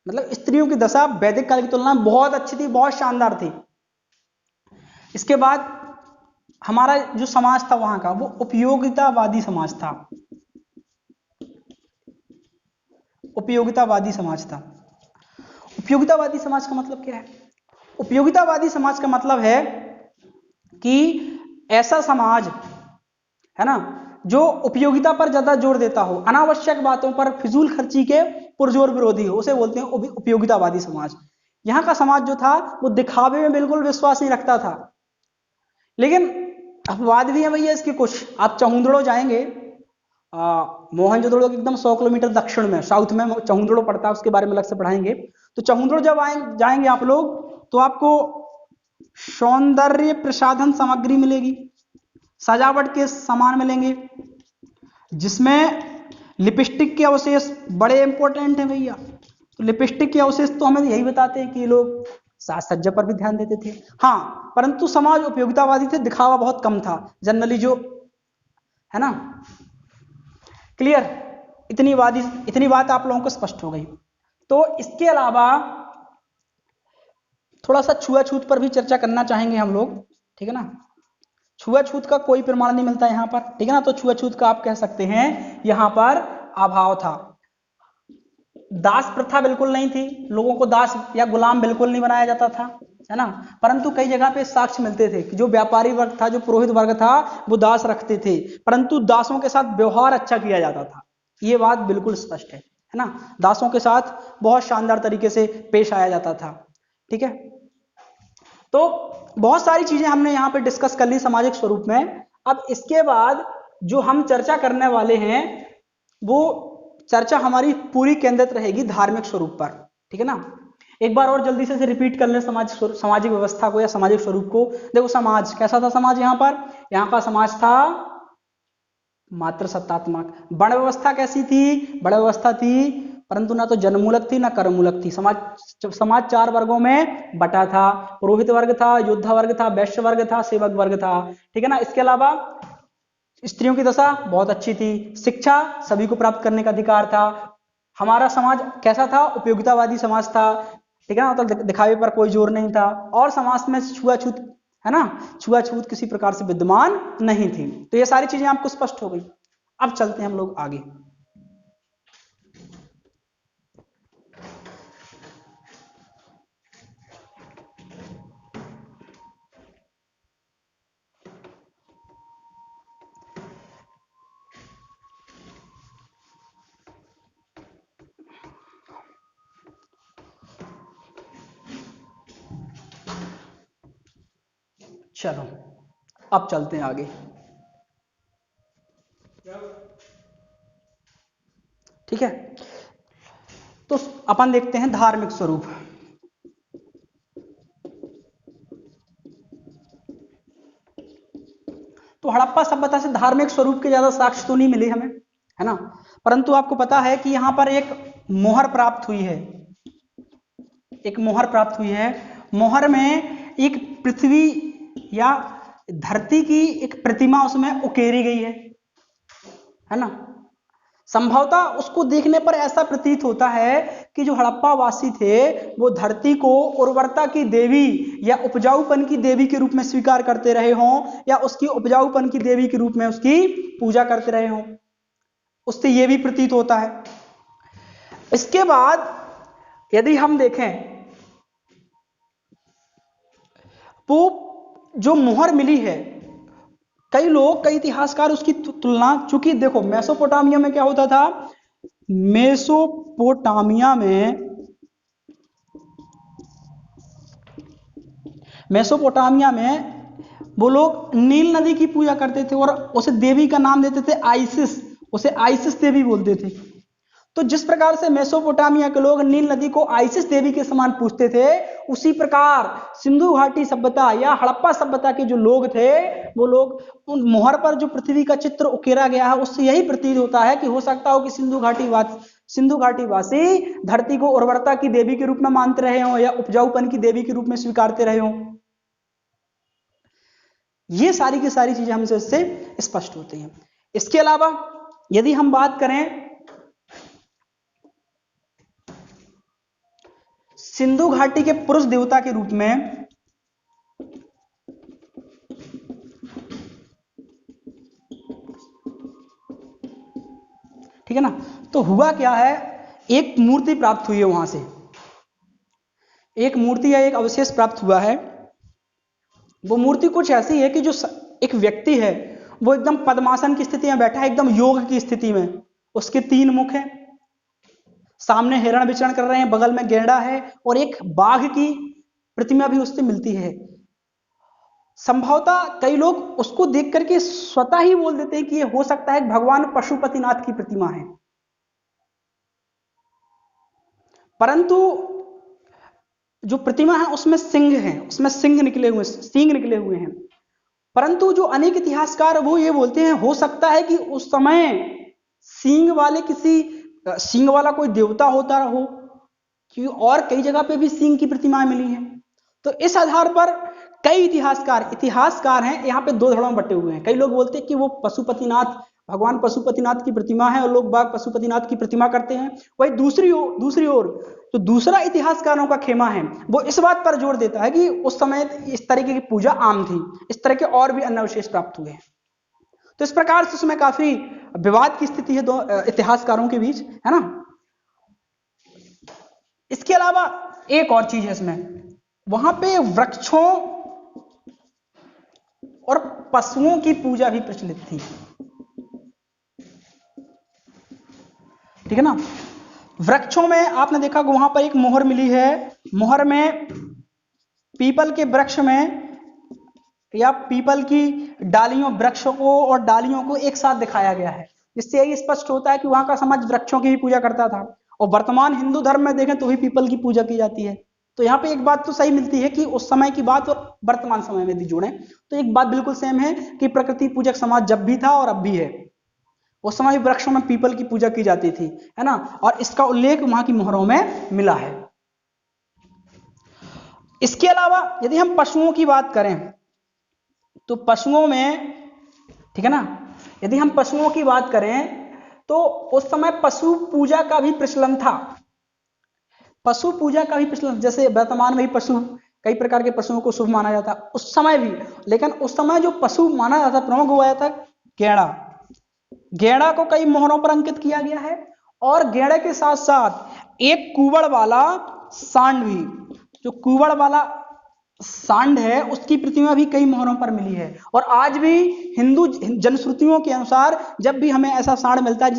मतलब स्त्रियों की दशा वैदिक काल की तुलना में बहुत अच्छी थी, बहुत शानदार थी। इसके बाद हमारा जो समाज था वहां का, वो उपयोगितावादी समाज था। उपयोगितावादी समाज था। उपयोगितावादी समाज का मतलब क्या है? उपयोगितावादी समाज का मतलब है कि ऐसा समाज, है ना, जो उपयोगिता पर ज्यादा जोर देता हो, अनावश्यक बातों पर फिजूल खर्ची के पुरजोर विरोधी हो, उसे बोलते हैं उपयोगितावादी समाज। यहां का समाज जो था वो दिखावे में बिल्कुल विश्वास नहीं रखता था। लेकिन अपवाद भी है भैया इसके कुछ। आप चहुंदड़ो जाएंगे, मोहनजोदड़ो के एकदम 100 किलोमीटर दक्षिण में, साउथ में चहुंदड़ो पड़ता है, उसके बारे में अलग से पढ़ाएंगे। तो चहुंदड़ो जब जाएंगे आप लोग, तो आपको सौंदर्य प्रसाधन सामग्री मिलेगी, सजावट के सामान मिलेंगे, जिसमें लिपस्टिक के अवशेष बड़े इंपॉर्टेंट हैं भैया। तो लिपस्टिक के अवशेष तो हमें यही बताते हैं कि लोग साज सज्जा पर भी ध्यान देते थे। हाँ, परंतु समाज उपयोगितावादी थे, दिखावा बहुत कम था जनरली, जो है ना। क्लियर? इतनी बात आप लोगों को स्पष्ट हो गई। तो इसके अलावा थोड़ा सा छुआछूत पर भी चर्चा करना चाहेंगे हम लोग, ठीक है ना। छुआछूत का कोई प्रमाण नहीं मिलता यहाँ पर, ठीक है ना, तो छुआछूत का आप कह सकते हैं यहाँ पर अभाव था। दास प्रथा बिल्कुल नहीं थी, लोगों को दास या गुलाम बिल्कुल नहीं बनाया जाता था, है ना। परंतु कई जगह पे साक्ष्य मिलते थे कि जो व्यापारी वर्ग था, जो पुरोहित वर्ग था, वो दास रखते थे, परंतु दासों के साथ व्यवहार अच्छा किया जाता था। ये बात बिल्कुल स्पष्ट है ना। दासों के साथ बहुत शानदार तरीके से पेश आया जाता था। ठीक है, तो बहुत सारी चीजें हमने यहाँ पे डिस्कस कर ली सामाजिक स्वरूप में। अब इसके बाद जो हम चर्चा करने वाले हैं, वो चर्चा हमारी पूरी केंद्रित रहेगी धार्मिक स्वरूप पर, ठीक है ना। एक बार और जल्दी से रिपीट कर लें सामाजिक व्यवस्था को या सामाजिक स्वरूप को। देखो, समाज कैसा था, समाज यहाँ का समाज था मात्र सत्तात्मक। वर्ण व्यवस्था कैसी थी? वर्ण व्यवस्था थी, परंतु ना तो जन्ममूलक थी ना कर्ममूलक थी। समाज 4 वर्गों में बटा था, पुरोहित वर्ग था, योद्धा वर्ग था, वैश्य वर्ग था, सेवक वर्ग था, ठीक है ना। इसके अलावा स्त्रियों की दशा बहुत अच्छी थी, शिक्षा सभी को प्राप्त करने का अधिकार था। हमारा समाज कैसा था? उपयोगितावादी समाज था, ठीक है ना, मतलब दिखावे पर कोई जोर नहीं था, और समाज में छुआछूत, है ना, छुआछूत किसी प्रकार से विद्यमान नहीं थी। तो ये सारी चीजें आपको स्पष्ट हो गई। अब चलते हैं हम लोग आगे। चलो अब चलते हैं आगे। ठीक है, तो अपन देखते हैं धार्मिक स्वरूप। तो तो हड़प्पा सभ्यता से धार्मिक स्वरूप के ज्यादा साक्ष्य तो नहीं मिले हमें, है ना। परंतु आपको पता है कि यहां पर एक मोहर प्राप्त हुई है, एक मोहर प्राप्त हुई है। मोहर में एक पृथ्वी या धरती की एक प्रतिमा उसमें उकेरी गई है ना। संभवतः उसको देखने पर ऐसा प्रतीत होता है कि जो हड़प्पा वासी थे वो धरती को उर्वरता की देवी या उपजाऊपन की देवी के रूप में स्वीकार करते रहे हों, या उसकी उपजाऊपन की देवी के रूप में उसकी पूजा करते रहे हों, उससे यह भी प्रतीत होता है। इसके बाद यदि हम देखें तो जो मोहर मिली है, कई लोग, कई इतिहासकार उसकी तुलना, चूंकि देखो मेसोपोटामिया में क्या होता था, मेसोपोटामिया में वो लोग नील नदी की पूजा करते थे और उसे देवी का नाम देते थे आइसिस, उसे आइसिस देवी बोलते थे। तो जिस प्रकार से मेसोपोटामिया के लोग नील नदी को आइसिस देवी के समान पूजते थे, उसी प्रकार सिंधु घाटी सभ्यता या हड़प्पा सभ्यता के जो लोग थे, वो लोग उन मोहर पर जो पृथ्वी का चित्र उकेरा गया है उससे यही प्रतीत होता है कि हो सकता हो कि सिंधु घाटी वासी धरती को उर्वरता की देवी के रूप में मानते रहे हों या उपजाऊपन की देवी के रूप में स्वीकारते रहे हों। ये सारी की सारी चीजें हमसे इससे स्पष्ट होती हैं। इसके अलावा यदि हम बात करें सिंधु घाटी के पुरुष देवता के रूप में, ठीक है ना, तो हुआ क्या है, एक मूर्ति प्राप्त हुई है वहां से, एक मूर्ति या एक अवशेष प्राप्त हुआ है। वो मूर्ति कुछ ऐसी है कि जो एक व्यक्ति है वो एकदम पद्मासन की स्थिति में बैठा है, एकदम योग की स्थिति में, उसके 3 मुख हैं, सामने हिरण विचरण कर रहे हैं, बगल में गैंडा है और एक बाघ की प्रतिमा भी उससे मिलती है। संभवतः कई लोग उसको देख करके स्वतः ही बोल देते हैं कि ये हो सकता है भगवान पशुपतिनाथ की प्रतिमा है। परंतु जो प्रतिमा है उसमें सिंह है, उसमें सींग निकले हुए हैं। परंतु जो अनेक इतिहासकार वो ये बोलते हैं हो सकता है कि उस समय सींग वाला कोई देवता होता हो, क्योंकि और कई जगह पे भी सींग की प्रतिमाएं मिली हैं। तो इस आधार पर कई इतिहासकार हैं, यहाँ पे 2 धड़ों में बटे हुए हैं। कई लोग बोलते हैं कि वो भगवान पशुपतिनाथ की प्रतिमा है और लोग बाग पशुपतिनाथ की प्रतिमा करते हैं। वही दूसरी ओर तो दूसरा इतिहासकारों का खेमा है, वो इस बात पर जोर देता है कि उस समय इस तरीके की पूजा आम थी, इस तरह के और भी अन्य अवशेष प्राप्त हुए हैं। तो इस प्रकार से उसमें काफी विवाद की स्थिति है 2 इतिहासकारों के बीच, है ना। इसके अलावा एक और चीज है इसमें, वहां पे वृक्षों और पशुओं की पूजा भी प्रचलित थी, ठीक है ना। वृक्षों में आपने देखा कि वहां पर एक मोहर मिली है, मोहर में पीपल के वृक्ष में या पीपल की डालियों, वृक्षों को और डालियों को एक साथ दिखाया गया है, जिससे यही स्पष्ट होता है कि वहां का समाज वृक्षों की भी पूजा करता था। और वर्तमान हिंदू धर्म में देखें तो भी पीपल की पूजा की जाती है। तो यहाँ पे एक बात तो सही मिलती है कि उस समय की बात और वर्तमान समय में यदि जोड़ें तो एक बात बिल्कुल सेम है कि प्रकृति पूजक समाज जब भी था और अब भी है। उस समय वृक्षों में पीपल की पूजा की जाती थी, है ना, और इसका उल्लेख वहां की मोहरों में मिला है। इसके अलावा यदि हम पशुओं की बात करें तो पशुओं में, ठीक है ना, यदि हम पशुओं की बात करें तो उस समय पशु पूजा का भी प्रचलन था। पशु पूजा का भी प्रचलन, जैसे वर्तमान में भी कई प्रकार के पशुओं को शुभ माना जाता, उस समय भी। लेकिन उस समय जो पशु माना जाता, प्रमुख हुआ जाता गेड़ा को कई मोहरों पर अंकित किया गया है। और गेड़े के साथ साथ एक कुवड़ वाला सांड भी, जो कुवड़ वाला सांड है उसकी प्रतिमा भी कई मोहरों पर मिली है। और आज भी हिंदू जनश्रुतियों के अनुसार जब भी हमें ऐसा सांड मिलता है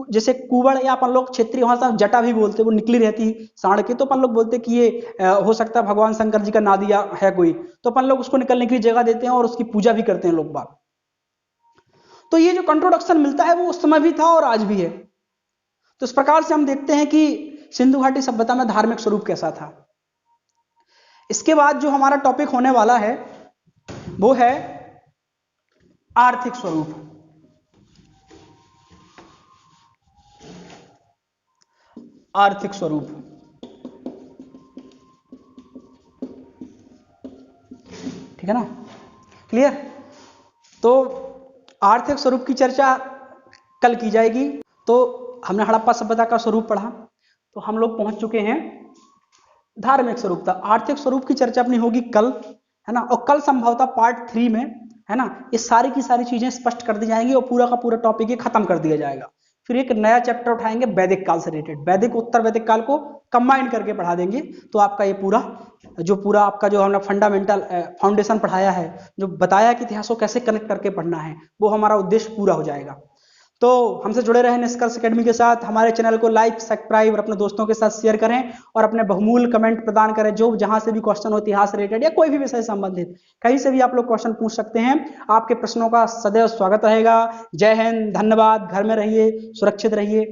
जैसे कुवड़, या अपन लोग क्षेत्रीय भाषा में जटा भी बोलते, वो निकली रहती सांड की, तो अपन लोग बोलते कि ये हो सकता है भगवान शंकर जी का नादिया है कोई, तो अपन लोग उसको निकलने की जगह देते हैं और उसकी पूजा भी करते हैं लोग बाग। तो ये जो कंट्रोडक्शन मिलता है वो उस समय भी था और आज भी है। तो इस प्रकार से हम देखते हैं कि सिंधु घाटी सभ्यता में धार्मिक स्वरूप कैसा था। इसके बाद जो हमारा टॉपिक होने वाला है वो है आर्थिक स्वरूप, आर्थिक स्वरूप, ठीक है ना, क्लियर। तो आर्थिक स्वरूप की चर्चा कल की जाएगी। तो हमने हड़प्पा सभ्यता का स्वरूप पढ़ा, तो हम लोग पहुंच चुके हैं धार्मिक स्वरूप तक। आर्थिक स्वरूप की चर्चा अपनी होगी कल, है ना, और कल संभवतः पार्ट 3 में, है ना, ये सारी की सारी चीजें स्पष्ट कर दी जाएंगी और पूरा का पूरा टॉपिक ये खत्म कर दिया जाएगा। फिर एक नया चैप्टर उठाएंगे वैदिक काल से रिलेटेड, वैदिक उत्तर वैदिक काल को कंबाइन करके पढ़ा देंगे। तो आपका ये पूरा आपका जो हमने फंडामेंटल फाउंडेशन पढ़ाया है, जो बताया कि इतिहास को कैसे कनेक्ट करके पढ़ना है, वो हमारा उद्देश्य पूरा हो जाएगा। तो हमसे जुड़े रहें निष्कर्ष एकेडमी के साथ। हमारे चैनल को लाइक, सब्सक्राइब और अपने दोस्तों के साथ शेयर करें और अपने बहुमूल्य कमेंट प्रदान करें। जो जहां से भी क्वेश्चन हो इतिहास रिलेटेड या कोई भी विषय संबंधित, कहीं से भी आप लोग क्वेश्चन पूछ सकते हैं। आपके प्रश्नों का सदैव स्वागत रहेगा। जय हिंद, धन्यवाद। घर में रहिए, सुरक्षित रहिए।